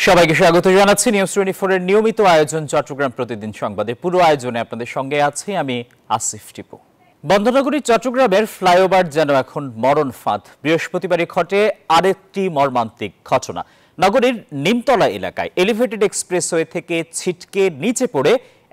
সবাইকে স্বাগত জানাচ্ছি নিউজ 24 এর নিয়মিত আয়োজন চট্টগ্রাম প্রতিদিন সংবাদে। পুরো আয়োজনে আপনাদের সঙ্গে আছি আমি আসিফ টিপু। বন্দরনগরী চট্টগ্রামের ফ্লাইওভার যেন এখন মরণ ফাঁদ। বৃহস্পতিবারই ঘটে আরেকটি মর্মান্তিক ঘটনা। নগরীর নিমতলা এলাকায় এলিভেটেড এক্সপ্রেসওয়ে থেকে ছিটকে নিচে পড়ে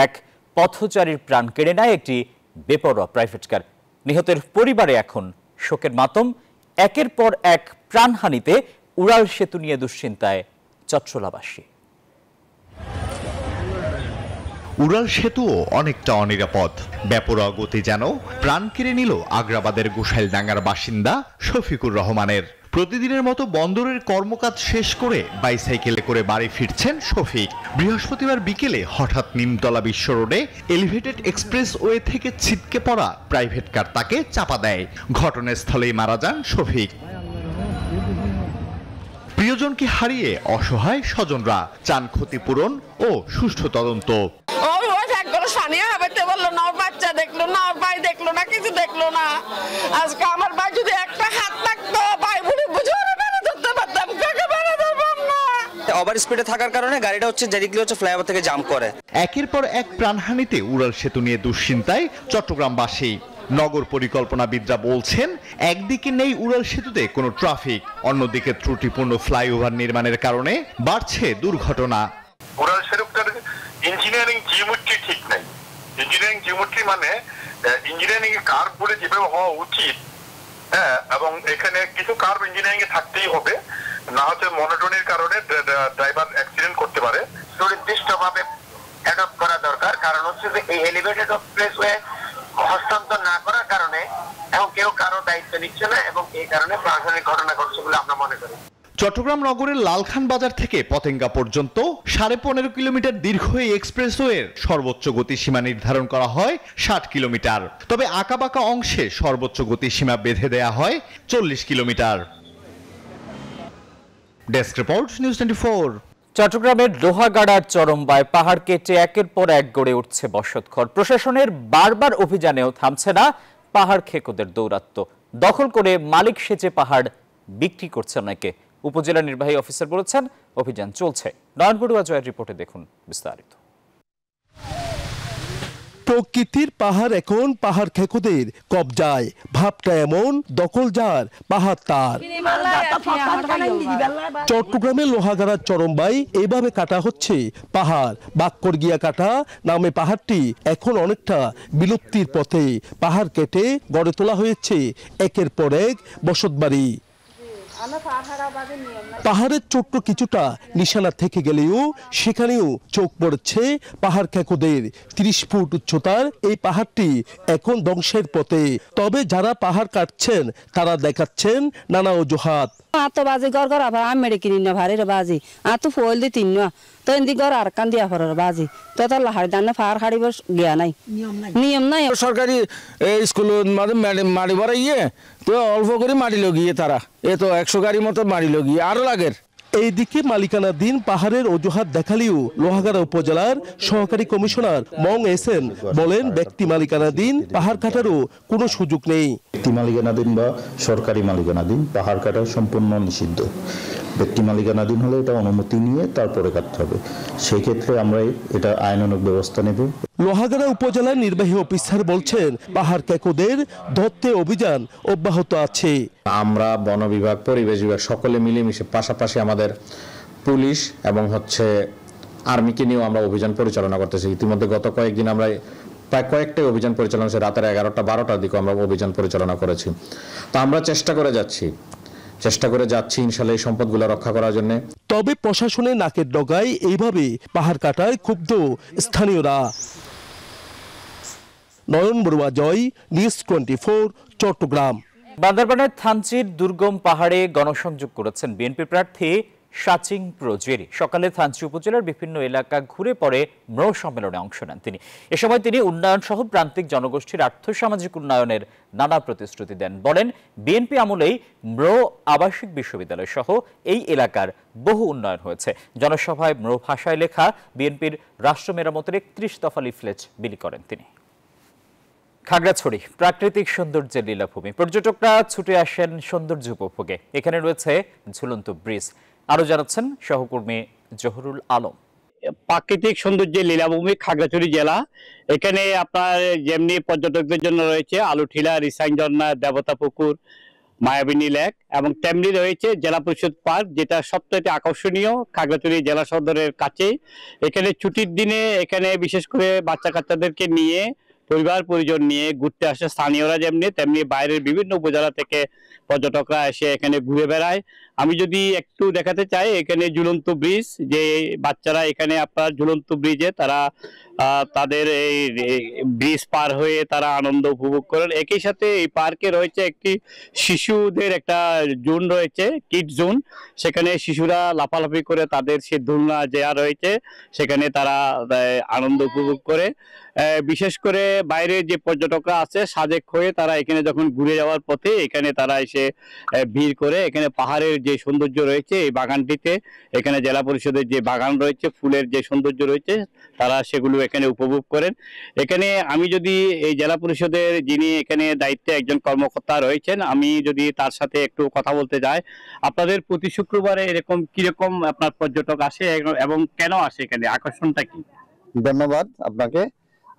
এক পথচারীর প্রাণ কেড়ে নেয় একটি বেপরোয়া প্রাইভেট কার। নিহতের পরিবারে এখন শোকের মাতম। একের পর এক প্রাণহানিতে উড়াল সেতু নিয়ে দুশ্চিন্তায় চট্টলাবাসী। উড়াল সেতুও অনেকটা অনিরাপদ। বেপরোয়া গতি যেন প্রাণ কেড়ে নিল আগ্রাবাদের গোসাইলডাঙ্গার বাসিন্দা শফিকুর রহমানের। প্রতিদিনের মতো বন্দরের কর্মকাজ শেষ করে বাইসাইকেলে করে বাড়ি ফিরছেন শফিক। বৃহস্পতিবার বিকেলে হঠাৎ নিমতলা বিশ্ব রোডে এলিভেটেড এক্সপ্রেসওয়ে থেকে ছিটকে পড়া প্রাইভেট কার তাকে চাপা দেয়। ঘটনাস্থলেই মারা যান শফিক। প্রিয়জনকে হারিয়ে অসহায় স্বজনরা চান ক্ষতিপূরণ ও সুষ্ঠু তদন্ত। বাচ্চা দেখলো না, ওর ভাই দেখলো না, কিছু দেখলো না। আজকে আমার ভাই যদি একটা হাত থাকতো, ভাই বলে বুঝে ধরতে পারতাম, ওভার স্পিডে থাকার কারণে গাড়িটা ডাইরেক্টলি ফ্লাইওভার থেকে জাম্প করে। একের পর এক প্রাণহানিতে উড়াল সেতু নিয়ে দুশ্চিন্তায় চট্টগ্রামবাসী। নগর পরিকল্পনাবিদরা বলছেন, একদিকে নেই উড়াল সেতুতে কোনো ট্রাফিক, অন্যদিকে ত্রুটিপূর্ণ ফ্লাইওভার নির্মাণের কারণে বাড়ছে দুর্ঘটনা। উড়াল সেতুটার ইঞ্জিনিয়ারিং জিওমেট্রি ঠিক নাই। ইঞ্জিনিয়ারিং জিওমেট্রি মানে ইঞ্জিনিয়ারিং এর কার্ভ বলে যেভাবে হওয়া উচিত, হ্যাঁ, এবং এখানে কিছু কার্ভ ইঞ্জিনিয়ারিং এ থাকতেই হবে, না হচ্ছে মনোটনির কারণে ড্রাইভার অ্যাক্সিডেন্ট করতে পারে। সুনির্দিষ্টভাবে অ্যাডপ্ট করা দরকার, কারণ হচ্ছে যে এই এলিভেটেড এক্সপ্রেসওয়ে হস্তান্তর না করার কারণে এখন কেউ কারো দায়িত্ব নিচ্ছে না এবং এই কারণে প্রাণহানির ঘটনা ঘটছে বলে আমরা মনে করি। চট্টগ্রাম নগরের লালখান বাজার থেকে পতেঙ্গা পর্যন্ত 15.5 কিলোমিটার দীর্ঘ এই এক্সপ্রেসওয়ের সর্বোচ্চ গতিসীমা নির্ধারণ করা হয় 60 কিলোমিটার। তবে আঁকাবাঁকা অংশে সর্বোচ্চ গতিসীমা বেঁধে দেয়া হয় 40 কিলোমিটার। Desk report, news 24। চট্টগ্রামের লোহাগাড়ার চরমবায় পাহাড় কেটে একের পর এক গড়ে উঠছে বসতঘর। প্রশাসনের বারবার অভিযানেও থামছে না পাহাড় খেকোদের দৌরাত্ম্য। দখল করে মালিক সেজে পাহাড় বিক্রি করছে অনেকে। উপজেলা নির্বাহী অফিসার বলেছেন, অভিযান চলছে। নয়ন বড়ুয়া জয়ের রিপোর্টে দেখুন বিস্তারিত। প্রকৃতির পাহাড় এখন পাহাড় খেকোদের কবজায়। ভাবটা এমন, দখল যার পাহাড় তার। চট্টগ্রামের লোহাগাড়ার চরমবাই এভাবে কাটা হচ্ছে পাহাড়। বাক্করগিয়া কাটা নামে পাহাড়টি এখন অনেকটা বিলুপ্তির পথে। পাহাড় কেটে গড়ে তোলা হয়েছে একের পর এক বসতবাড়ি। পাহাড়ের ছোট্ট কিছুটা নিশানা থেকে গেলেও সেখানেও চোখ পড়ছে পাহাড় খেকোদের। 30 ফুট উচ্চতার এই পাহাড়টি এখন ধ্বংসের পথে। তবে যারা পাহাড় কাটছেন তারা দেখাচ্ছেন নানা অজুহাত। বাজি গড় আবার আমি কিনি না ভারের বাজি ফুল দি তিন তো এদি গড় আর কান দিয়া ফরার বাজি তো তার লাহার দান ফার হাড়িব গিয়া নাই, নিয়ম নাই। সরকারি স্কুলের মাটি বাড়াইয়ে তো অল্প করে মাটি লগিয়ে তারা এ তো 100 গাড়ি মতো মাটি লগিয়ে আরো লাগের। এইদিকে মালিকানাধীন পাহাড়ের অজুহাত দেখালেও লোহাগাড়া উপজেলার সহকারী কমিশনার মং এসেন বলেন, ব্যক্তি মালিকানাধীন পাহাড় কাটারও কোনো সুযোগ নেই। ব্যক্তি মালিকানাধীন বা সরকারি মালিকানাধীন পাহাড় কাটা সম্পূর্ণ নিষিদ্ধ। ব্যক্তি মালিকানাধীন হলে এটা অনুমতি নিয়ে তারপরে কাটতে হবে। সেই ক্ষেত্রে আমরা এটা আইনানুগ ব্যবস্থা নেব। লোহাগাড়া উপজেলার নির্বাহী অফিসার বলছেন, পাহাড় খেকোদের ধরতে অভিযান অব্যাহত আছে। আমরা বন বিভাগ, পরিবেশ বিভাগ সকলে মিলেমিশে পাশাপাশি আমাদের পুলিশ এবং আর্মিকে নিয়েও আমরা অভিযান পরিচালনা করতেছি। ইতিমধ্যে গত কয়েকদিন আমরা প্রায় কয়েকটাই অভিযান পরিচালনা করেছি। রাতের 11টা-12টার দিকে আমরা অভিযান পরিচালনা করেছি। তো আমরা চেষ্টা করে যাচ্ছি ইনশাআল্লাহ এই সম্পদগুলো রক্ষা করার জন্য। তবে প্রশাসনের নাকের ডগায় এইভাবে পাহাড় কাটায় ক্ষুব্ধ স্থানীয়রা। নয়ন বড়ুয়া জয়, নিউজ 24, চট্টগ্রাম। বান্দরবানের থানচির দুর্গম পাহাড়ে গণসংযোগ করেছেন বিএনপি প্রার্থী সাচিং প্রজেরি। সকালে থানচি উপজেলার বিভিন্ন এলাকা ঘুরে পরে ম্রো সম্মেলনে অংশ নেন তিনি। এ সময় তিনি উন্নয়ন সহ প্রান্তিক জনগোষ্ঠীর আর্থসামাজিক উন্নয়নের নানা প্রতিশ্রুতি দেন। বলেন, বিএনপি আমলেই ম্রো আবাসিক বিশ্ববিদ্যালয় সহ এই এলাকার বহু উন্নয়ন হয়েছে। জনসভায় ম্রো ভাষায় লেখা বিএনপির রাষ্ট্র মেরামতের 31 দফা লিফলেট বিলি করেন তিনি। খাগড়াছড়ি প্রাকৃতিক সৌন্দর্যের লীলাভূমি। পর্যটকরা ছুটে আসেন সৌন্দর্য উপভোগে। এখানে রয়েছে ঝুলন্ত ব্রিজ। আরো জানাচ্ছেন সহকর্মী জহুরুল আলম। প্রাকৃতিক সৌন্দর্যের লীলাভূমি খাগড়াছড়ি জেলা। এখানে আপনার যেমনি পর্যটকদের জন্য রয়েছে আলুঠিলা, রিসাইন ঝর্ণা, দেবতা পুকুর, মায়াবিনী লেক, এবং তেমনি রয়েছে জেলা পরিষদ পার্ক, যেটা সবথেকে আকর্ষণীয় খাগড়াছড়ি জেলা সদরের কাছেই। এখানে ছুটির দিনে এখানে বিশেষ করে বাচ্চা কাচ্চাদেরকে নিয়ে, পরিবার পরিজন নিয়ে ঘুরতে আসে স্থানীয়রা, যেমনি তেমনি বাইরের বিভিন্ন উপজেলা থেকে পর্যটকরা এসে এখানে ঘুরে বেড়ায়। আমি যদি একটু দেখাতে চাই, এখানে ঝুলন্ত ব্রিজ, যে বাচ্চারা এখানে আপনার ঝুলন্ত ব্রিজে তারা তাদের এই ব্রিজ পার হয়ে তারা আনন্দ উপভোগ করেন। একই সাথে এই পার্কে রয়েছে একটি শিশুদের একটা জোন রয়েছে, কিড জোন। সেখানে শিশুরা লাফালাফি করে তাদের সে দোলনা যা রয়েছে সেখানে তারা আনন্দ উপভোগ করে। বিশেষ করে বাইরে যে পর্যটকরা আছে সাজেক হয়ে তারা এখানে যখন ঘুরে যাওয়ার পথে এখানে তারা এসে ভিড় করে। এখানে পাহাড়ের যে সৌন্দর্য রয়েছে এই বাগানটিতে, এখানে জেলা পরিষদের যে বাগান রয়েছে, ফুলের যে সৌন্দর্য রয়েছে, তারা সেগুলো এখানে উপভোগ করেন। এখানে আমি যদি এই জেলা পরিষদের যিনি এখানে দায়িত্বে একজন কর্মকর্তা রয়েছেন, আমি যদি তার সাথে একটু কথা বলতে যাই, আপনাদের প্রতি শুক্রবারে এরকম কিরকম আপনার পর্যটক আসে এবং কেন আসে, এখানে আকর্ষণটা কি? ধন্যবাদ আপনাকে।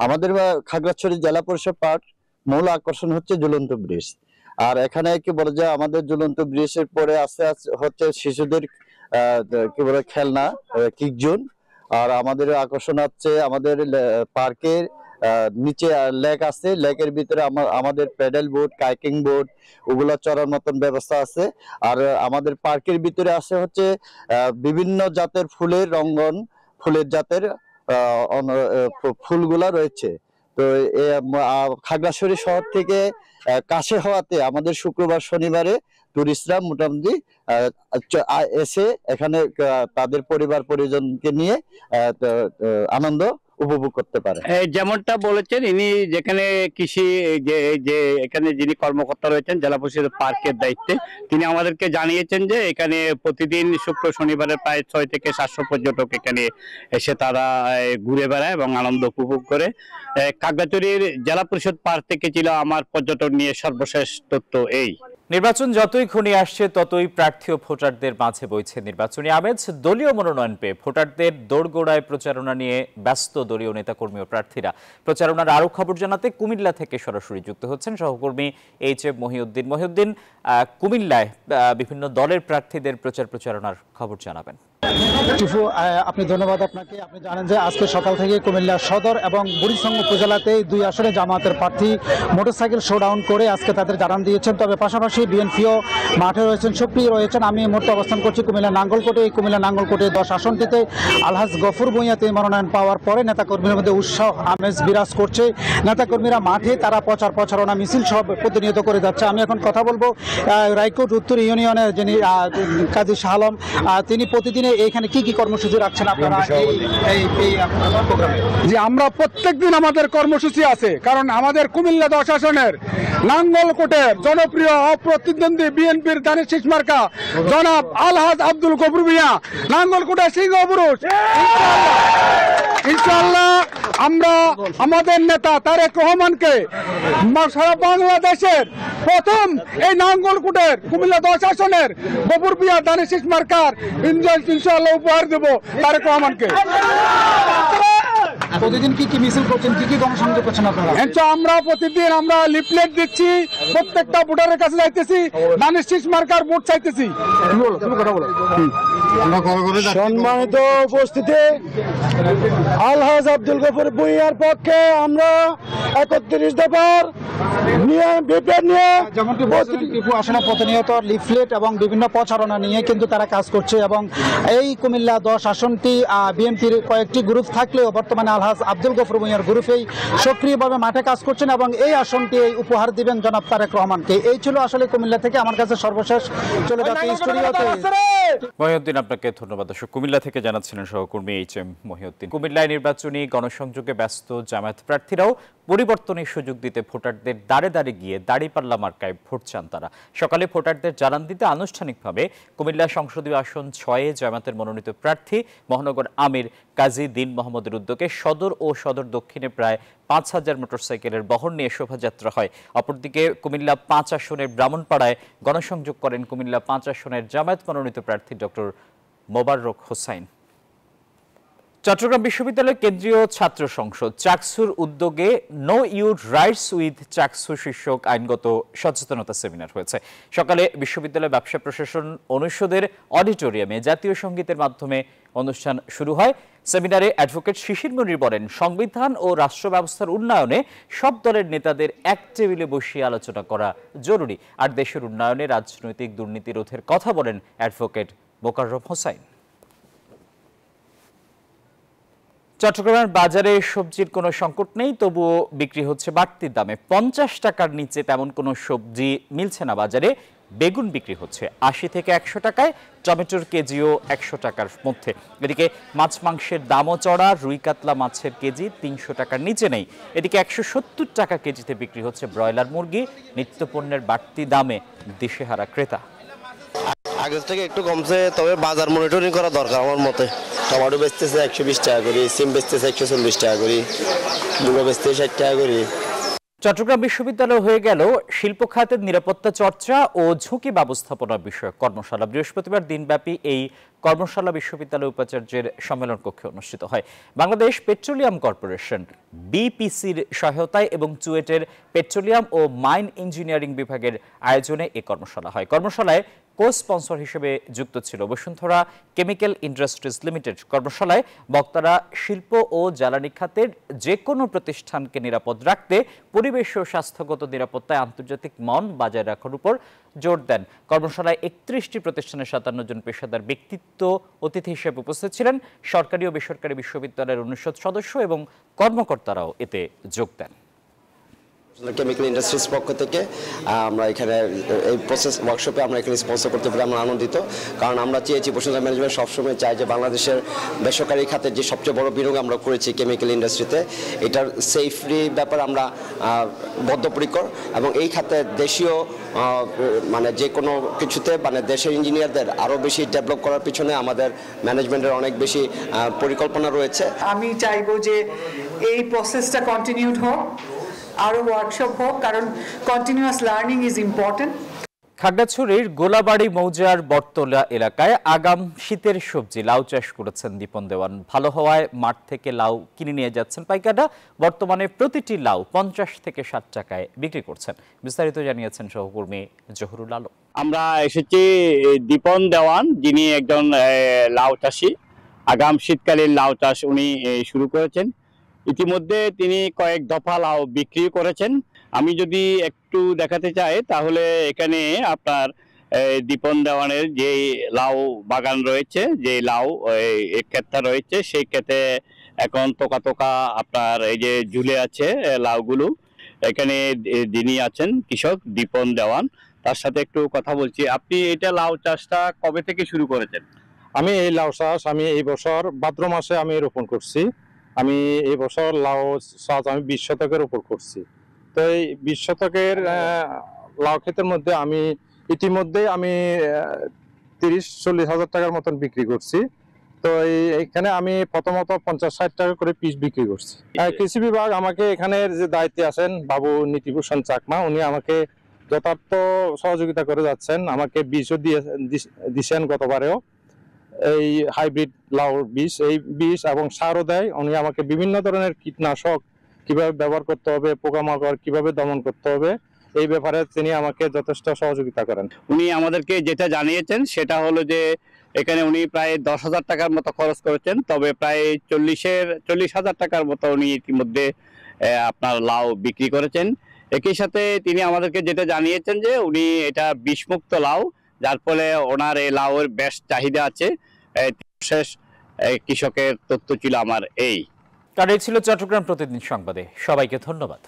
আমাদের খাগড়াছড়ি জেলা পরিষদ পার্ক মূল আকর্ষণ হচ্ছে ঝুলন্ত ব্রিজ। আর এখানে কি বলে যে আমাদের ঝুলন্ত ব্রিজের পরে আছে হচ্ছে শিশুদের কি বলে খেলনা, কিক জোন। আর আমাদের আকর্ষণ হচ্ছে আমাদের পার্কের নিচে লেক আছে, লেকের ভিতরে আমাদের প্যাডেল বোট, কাইকিং বোট ওগুলো চড়ার মতন ব্যবস্থা আছে। আর আমাদের পার্কের ভিতরে আছে হচ্ছে বিভিন্ন জাতের ফুলের রঙ্গন, ফুলের জাতের ফুলগুলা রয়েছে। তো খাগড়াছড়ি শহর থেকে কাছে হওয়াতে আমাদের শুক্রবার শনিবারে টুরিস্টরা মোটামুটি এসে এখানে তাদের পরিবার পরিজনকে নিয়ে আনন্দ উপভোগ করতে পারে। যেমনটা বলেছেন ইনি, যেখানে কৃষি যে এখানে যিনি কর্মকর্তা রয়েছেন জেলা পরিষদ পার্কের দায়িত্বে, তিনি আমাদেরকে জানিয়েছেন যে এখানে প্রতিদিন শুক্র শনিবারে প্রায় 600 থেকে 700 পর্যটক এখানে এসে তারা ঘুরে বেড়ায় এবং আনন্দ উপভোগ করে। খাগড়াছড়ির জেলা পরিষদ পার্ক থেকে ছিল আমার পর্যটন নিয়ে সর্বশেষ তথ্য এই। নির্বাচন যতই ঘনিয়ে আসছে ততই প্রার্থী ও ভোটারদের মাঝে বইছে নির্বাচনী আমেজ। দলীয় মনোনয়ন পেয়ে ভোটারদের দোরগোড়ায় প্রচারণা নিয়ে ব্যস্ত দলীয় নেতাকর্মী ও প্রার্থীরা। প্রচারণার আরো খবর জানাতে কুমিল্লা থেকে সরাসরি যুক্ত হচ্ছেন সহকর্মী এইচ.এম. মহিউদ্দিন। মহিউদ্দিন, কুমিল্লায় বিভিন্ন দলের প্রার্থীদের প্রচারণার খবর জানাবেন। টিফু, আপনি ধন্যবাদ আপনাকে। আপনি জানেন যে আজকে সকাল থেকে কুমিল্লা সদর এবং বুড়িচং উপজেলাতে 2 আসনে জামায়াতের প্রার্থী মোটরসাইকেল শোডাউন করে আজকে তাদের জানান দিয়েছেন। তবে পাশাপাশি বিএনপিও মাঠে রয়েছেন, সক্রিয় রয়েছেন। আমি এই মুহূর্তে অবস্থান করছি কুমিল্লা নাঙ্গলকোটে। এই কুমিল্লা নাঙ্গলকোটে 10 আসনটিতে আলহাজ গফুর ভূঁইয়াতে মনোনয়ন পাওয়ার পরে নেতাকর্মীদের মধ্যে উৎসাহ আমেজ বিরাজ করছে। নেতাকর্মীরা মাঠে তারা প্রচারণা মিছিল সব প্রতিনিয়ত করে যাচ্ছে। আমি এখন কথা বলবো রায়কোট উত্তর ইউনিয়নের যিনি কাজী শাহ আলম, তিনি প্রতিদিনে এখানে কি কি কর্মসূচি রাখছেন আপনারা এই প্রোগ্রামে? জি, আমরা প্রত্যেকদিন আমাদের কর্মসূচি আছে, কারণ আমাদের কুমিল্লা 10 আসনের নাঙ্গলকোটের জনপ্রিয় অপ্রতিদ্বন্দ্বী বিএনপির দানিশ শীষ মার্কা জনাব আলহাজ আব্দুল গফুর ভূঁইয়া নাঙ্গলকোটের সিংহ পুরুষ। ইনশাআল্লাহ আমরা আমাদের নেতা তারেক রহমানকে সারা বাংলাদেশের প্রথম এই নাঙ্গলকোটের কুমিল্লা 10 আসনের গফুর ভূঁইয়া দানিশ শীষ মার্কার ইনশাআল্লাহ উপহার দেব তারেক রহমানকে। প্রতিদিন কি কি মিছিল করছেন, কি কি গণসংযোগ করছেন আপনারা? আমরা প্রতিদিন আমরা লিফলেট দিচ্ছি, প্রত্যেকটা ভোটারের কাছে যাইতেছি, দানিশ শীষ মার্কার ভোট চাইতেছি। সম্মানিত উপস্থিতি, আলহাজ আব্দুল গফুর ভূঁইয়ার পক্ষে আমরা 31 দফার যেমনটি আসনে প্রতিনিয়ত লিফলেট এবং বিভিন্ন প্রচারণা নিয়ে কিন্তু তারা কাজ করছে। এবং এই কুমিল্লা 10 আসনটি বিএনপির কয়েকটি গ্রুপ থাকলেও বর্তমানে আলহাজ আব্দুল গফুর ভূঁইয়ার গ্রুপেই সক্রিয়ভাবে মাঠে কাজ করছেন এবং এই আসনটি উপহার দিবেন জনাব তারেক রহমানকে। এই ছিল আসলে কুমিল্লা থেকে আমার কাছে সর্বশেষ। চলে যাচ্ছে স্টুডিওতে। মহিউদ্দিন, আপনাকে ধন্যবাদ। দর্শক, কুমিল্লা থেকে জানাচ্ছিলেন সহকর্মী এইচ.এম. মহিউদ্দিন। কুমিল্লায় নির্বাচনী গণসংযোগে ব্যস্ত জামায়াত প্রার্থীরাও পরিবর্তনের সুযোগ দিতে ভোটারদের দাঁড়ে দাঁড়ে গিয়ে দাঁড়িপাল্লা মার্কায় ভোট চান তারা। সকালে ভোটারদের জানান দিতে আনুষ্ঠানিকভাবে কুমিল্লা সংসদীয় আসন 6-এ জামায়াতের মনোনীত প্রার্থী মহানগর আমির কাজী দিন মোহাম্মদের উদ্যোগে সদর ও সদর দক্ষিণে প্রায় 5000 মোটরসাইকেলের বহর নিয়ে শোভাযাত্রা হয়। অপরদিকে কুমিল্লা 5 আসনের ব্রাহ্মণপাড়ায় গণসংযোগ করেন কুমিল্লা 5 আসনের জামায়াত মনোনীত প্রার্থী ডক্টর মোবাররক হোসাইন। চট্টগ্রাম বিশ্ববিদ্যালয় কেন্দ্রীয় ছাত্র সংসদ চাকসুর উদ্যোগে no your rights with Chaksu শীর্ষক আইনগত সচেতনতা সেমিনার হয়েছে। সকালে বিশ্ববিদ্যালয় ব্যবসা প্রশাসন অনুষদের অডিটোরিয়ামে জাতীয় সঙ্গীতের মাধ্যমে অনুষ্ঠান শুরু হয়। সেমিনারে অ্যাডভোকেট শিশির মনির বলেন, সংবিধান ও রাষ্ট্র ব্যবস্থার উন্নয়নে সব দলের নেতাদের এক টেবিলে বসিয়ে আলোচনা করা জরুরি। আর দেশের উন্নয়নে রাজনৈতিক দুর্নীতি রোধের কথা বলেন অ্যাডভোকেট মোকাররম হোসাইন। চট্টগ্রামের বাজারে সবজির কোনো সংকট নেই, তবুও বিক্রি হচ্ছে বাড়তি দামে। 50 টাকার নিচে তেমন কোনো সবজি মিলছে না বাজারে। বেগুন বিক্রি হচ্ছে 80 থেকে 100 টাকায়, টমেটোর কেজিও 100 টাকার মধ্যে। এদিকে মাছ মাংসের দামও চড়া, রুই কাতলা মাছের কেজি 300 টাকার নিচে নেই। এদিকে 170 টাকা কেজিতে বিক্রি হচ্ছে ব্রয়লার মুরগি। নিত্যপণ্যের বাড়তি দামে দিশেহারা ক্রেতা। আগের থেকে একটু কমছে, তবে বাজার মনিটরিং করা দরকার আমার মতে। টমেটো বেচতেছে 120 টাকা করে, সিম বেচতেছে 140 টাকা করে, মূলো বেচতেছে 60 টাকা করে। চট্টগ্রাম বিশ্ববিদ্যালয় হয়ে গেল শিল্প খাতের নিরাপত্তা চর্চা ও ঝুঁকি ব্যবস্থাপনা বিষয়ক কর্মশালা। বৃহস্পতিবার দিনব্যাপী এই কর্মশালা বিশ্ববিদ্যালয় উপাচার্যের সম্মেলন কক্ষে অনুষ্ঠিত হয়। বাংলাদেশ পেট্রোলিয়াম কর্পোরেশন বিপিসির সহায়তায় এবং চুয়েটের পেট্রোলিয়াম ও মাইন ইঞ্জিনিয়ারিং বিভাগের আয়োজনে এই কর্মশালা হয়। কর্মশালায় কো স্পন্সর হিসেবে যুক্ত ছিল বসুন্ধরা কেমিক্যাল ইন্ডাস্ট্রিজ লিমিটেড। কর্মশালায় বক্তারা শিল্প ও জ্বালানি খাতের যে কোনো প্রতিষ্ঠানকে নিরাপদ রাখতে পরিবেশ ও স্বাস্থ্যগত নিরাপত্তায় আন্তর্জাতিক মান বজায় রাখার উপর জোর দেন। কর্মশালায় 31টি প্রতিষ্ঠানের 57 জন পেশাদার ব্যক্তিত্ব অতিথি হিসেবে উপস্থিত ছিলেন। সরকারি ও বেসরকারি বিশ্ববিদ্যালয়ের অনুষদ সদস্য এবং কর্মকর্তারাও এতে যোগ দেন। কেমিক্যাল ইন্ডাস্ট্রিজ পক্ষ থেকে আমরা এখানে এই প্রসেস ওয়ার্কশপে আমরা এখানে স্পন্সর করতে পেরে আমরা আনন্দিত। কারণ আমরা চেয়েছি, বসুন্ধরা ম্যানেজমেন্ট সবসময় চাই যে বাংলাদেশের বেসরকারি খাতে যে সবচেয়ে বড় বিনিয়োগ আমরা করেছি কেমিক্যাল ইন্ডাস্ট্রিতে, এটার সেফটি ব্যাপারে আমরা বদ্ধপরিকর এবং এই খাতে দেশীয় মানে যে কোনো কিছুতে মানে দেশের ইঞ্জিনিয়ারদের আরও বেশি ডেভেলপ করার পিছনে আমাদের ম্যানেজমেন্টের অনেক বেশি পরিকল্পনা রয়েছে। আমি চাইবো যে এই প্রসেসটা কন্টিনিউড হোক, আরো ওয়ার্কশপ হোক, কারণ কন্টিনিউয়াস লার্নিং ইজ ইম্পর্টেন্ট। খাগড়াছড়ির গোলাবাড়ি মৌজার বটতলা এলাকায় আগাম শীতের সবজি লাউ চাষ করেছেন দীপন দেওয়ান। ভালো হওয়ায় মাঠ থেকে লাউ কিনে নিয়ে যাচ্ছেন পাইকাররা। বর্তমানে প্রতিটি লাউ 50 থেকে 60 টাকায় বিক্রি করছেন। বিস্তারিত জানিয়েছেন সহকর্মী জহুরুল আলম। আমরা এসেছি দীপন দেওয়ান, যিনি একজন লাউ চাষি। আগাম শীতকালীন লাউ চাষ উনি শুরু করেছেন। ইতিমধ্যে তিনি কয়েক দফা লাউ বিক্রি করেছেন। আমি যদি একটু দেখাতে চাই তাহলে এখানে আপনার দীপন দেওয়ানের যে লাউ বাগান রয়েছে, যে লাউ ক্ষেতটা রয়েছে, সেই ক্ষেতে এখন তোকা তোকা আপনার এই যে ঝুলে আছে লাউগুলো। এখানে যিনি আছেন কৃষক দীপন দেওয়ান, তার সাথে একটু কথা বলছি। আপনি এটা লাউ চাষটা কবে থেকে শুরু করেছেন? আমি এই লাউ চাষ আমি এই বছর ভাদ্র মাসে আমি রোপণ করছি। আমি এই বছর লাউ চাষ আমি 20 শতকের উপর করছি। তো এই 20 শতকের লাউ ক্ষেতের মধ্যে আমি ইতিমধ্যে আমি 30-40 হাজার টাকার মতন বিক্রি করছি। তো এইখানে আমি প্রথমত 50-60 টাকা করে পিস বিক্রি করছি। কৃষি বিভাগ আমাকে এখানের যে দায়িত্বে আছেন বাবু নীতিভূষণ চাকমা, উনি আমাকে যথার্থ সহযোগিতা করে যাচ্ছেন। আমাকে বীজও দিয়েছেন গতবারেও, এই হাইব্রিড লাউর বীজ, এই বীজ এবং সারও দেয়। উনি আমাকে বিভিন্ন ধরনের কীটনাশক কিভাবে ব্যবহার করতে হবে, পোকামাকড় কিভাবে দমন করতে হবে, এই ব্যাপারে তিনি আমাকে যথেষ্ট সহযোগিতা করেন। উনি আমাদেরকে যেটা জানিয়েছেন সেটা হলো যে এখানে উনি প্রায় 10,000 টাকার মতো খরচ করেছেন, তবে প্রায় 40,000 টাকার মতো উনি ইতিমধ্যে আপনার লাউ বিক্রি করেছেন। একই সাথে তিনি আমাদেরকে যেটা জানিয়েছেন যে উনি এটা বিষমুক্ত লাউ, যার ফলে ওনার এই লাউয়ের বেশ চাহিদা আছে। শেষ কৃষকের তথ্য ছিল আমার এই। কার ছিল চট্টগ্রাম প্রতিদিন সংবাদে। সবাইকে ধন্যবাদ।